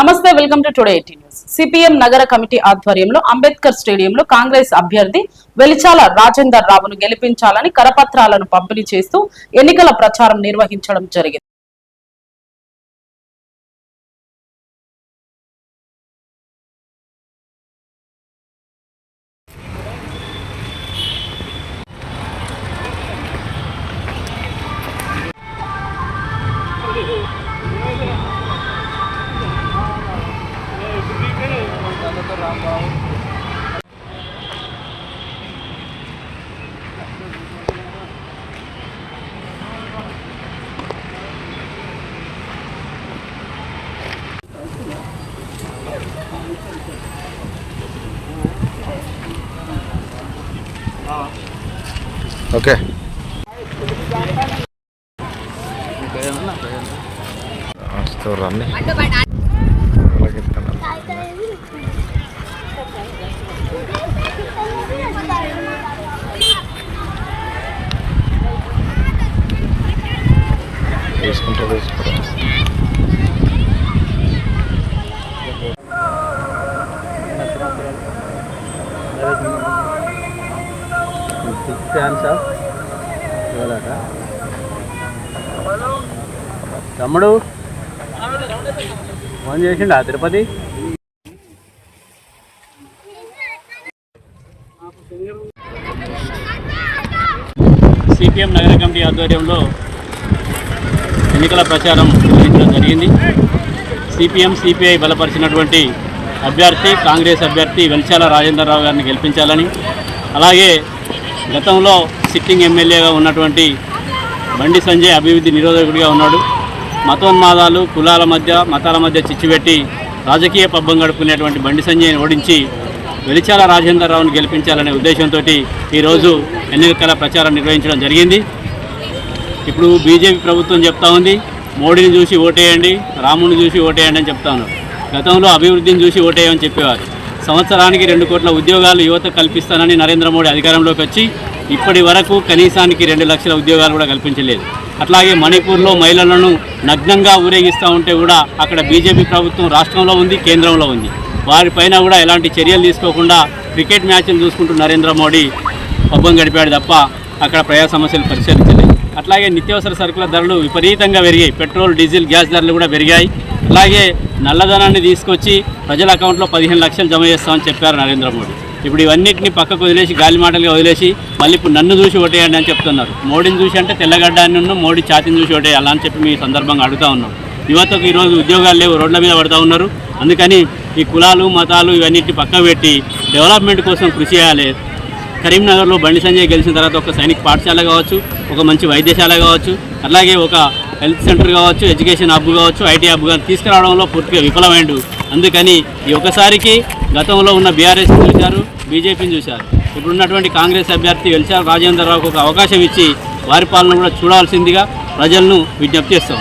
నమస్తే, welcome to today 18 news. CPM నగర committee ఆధ్వర్యంలో అంబేద్కర్ స్టేడియంలో కాంగ్రెస్ అభ్యర్థి వెలిచాల రాజేందర్ రావును గెలిపించాలని కరపత్రాలను పంపిణీ చేస్తూ ఎన్నికల ప్రచారం నిర్వహించడం జరిగింది. ఓకే రండి వేసుకుంటా తమ్ముడు ఫోన్ చేసిండా తిరుపతి? సిపిఎం నగర కమిటీ ఆధ్వర్యంలో ఎన్నికల ప్రచారం నిర్వహించడం జరిగింది. సిపిఎం సిపిఐ బలపరిచినటువంటి అభ్యర్థి కాంగ్రెస్ అభ్యర్థి వెలిచాల రాజేందర్ రావు గారిని గెలిపించాలని, అలాగే గతంలో సిట్టింగ్ ఎమ్మెల్యేగా ఉన్నటువంటి బండి సంజయ్ అభివృద్ధి నిరోధకుడిగా ఉన్నాడు. మతోన్మాదాలు కులాల మధ్య మతాల మధ్య చిచ్చుపెట్టి రాజకీయ పబ్బం గడుపుకునేటువంటి బండి సంజయ్ని ఓడించి వెలిచాల రాజేందర్ రావును గెలిపించాలనే ఉద్దేశంతో ఈరోజు ఎన్నికల ప్రచారం నిర్వహించడం జరిగింది. ఇప్పుడు బీజేపీ ప్రభుత్వం చెప్తా ఉంది, మోడీని చూసి ఓటేయండి, రాముని చూసి ఓటేయండి అని చెప్తా ఉన్నారు. గతంలో అభివృద్ధిని చూసి ఓటేయమని చెప్పేవారు. సంవత్సరానికి 2 కోట్ల ఉద్యోగాలు యువత కల్పిస్తానని నరేంద్ర మోడీ అధికారంలోకి వచ్చి ఇప్పటి వరకు కనీసానికి 2 లక్షల ఉద్యోగాలు కూడా కల్పించలేదు. అట్లాగే మణిపూర్లో మహిళలను నగ్నంగా ఊరేగిస్తూ ఉంటే కూడా అక్కడ బీజేపీ ప్రభుత్వం రాష్ట్రంలో ఉంది, కేంద్రంలో ఉంది. వారిపైన కూడా ఎలాంటి చర్యలు తీసుకోకుండా క్రికెట్ మ్యాచ్లు చూసుకుంటూ నరేంద్ర మోడీ పబ్బం గడిపాడు తప్ప అక్కడ ప్రజా సమస్యలు పరిశీలించలేదు. అట్లాగే నిత్యావసర సరుకుల ధరలు విపరీతంగా పెరిగాయి. పెట్రోల్, డీజిల్, గ్యాస్ ధరలు కూడా పెరిగాయి. అలాగే నల్లధనాన్ని తీసుకొచ్చి ప్రజల అకౌంట్లో 15 లక్షలు జమ చేస్తామని చెప్పారు నరేంద్ర మోడీ. ఇప్పుడు ఇవన్నింటినీ పక్కకు వదిలేసి గాలి మాటలుగా వదిలేసి మళ్ళీ ఇప్పుడు నన్ను చూసి ఓటేయండి అని చెప్తున్నారు. మోడీని చూసి అంటే తెల్లగడ్డాన్ని మోడీ ఛాతిని చూసి ఓటేయాలి అని చెప్పి మీ సందర్భంగా అడుగుతూ ఉన్నాం. యువతకు ఈరోజు ఉద్యోగాలు లేవు, రోడ్ల మీద పడుతూ ఉన్నారు. అందుకని ఈ కులాలు మతాలు ఇవన్నింటినీ పక్కకు పెట్టి డెవలప్మెంట్ కోసం కృషి చేయాలి. కరీంనగర్లో బండి సంజయ్ గెలిచిన తర్వాత ఒక సైనిక పాఠశాల కావచ్చు, ఒక మంచి వైద్యశాల కావచ్చు, అలాగే ఒక హెల్త్ సెంటర్ కావచ్చు, ఎడ్యుకేషన్ హబ్ కావచ్చు, ఐటీ హబ్ కానీ తీసుకురావడంలో పూర్తిగా విఫలమైండు. అందుకని ఈ ఒకసారికి గతంలో ఉన్న బీఆర్ఎస్ చూశారు, బీజేపీని చూశారు. ఇప్పుడున్నటువంటి కాంగ్రెస్ అభ్యర్థి వెలిచాల రాజేందర్ రావుకు ఒక అవకాశం ఇచ్చి వారి పాలన కూడా చూడాల్సిందిగా ప్రజలను విజ్ఞప్తి చేస్తాం.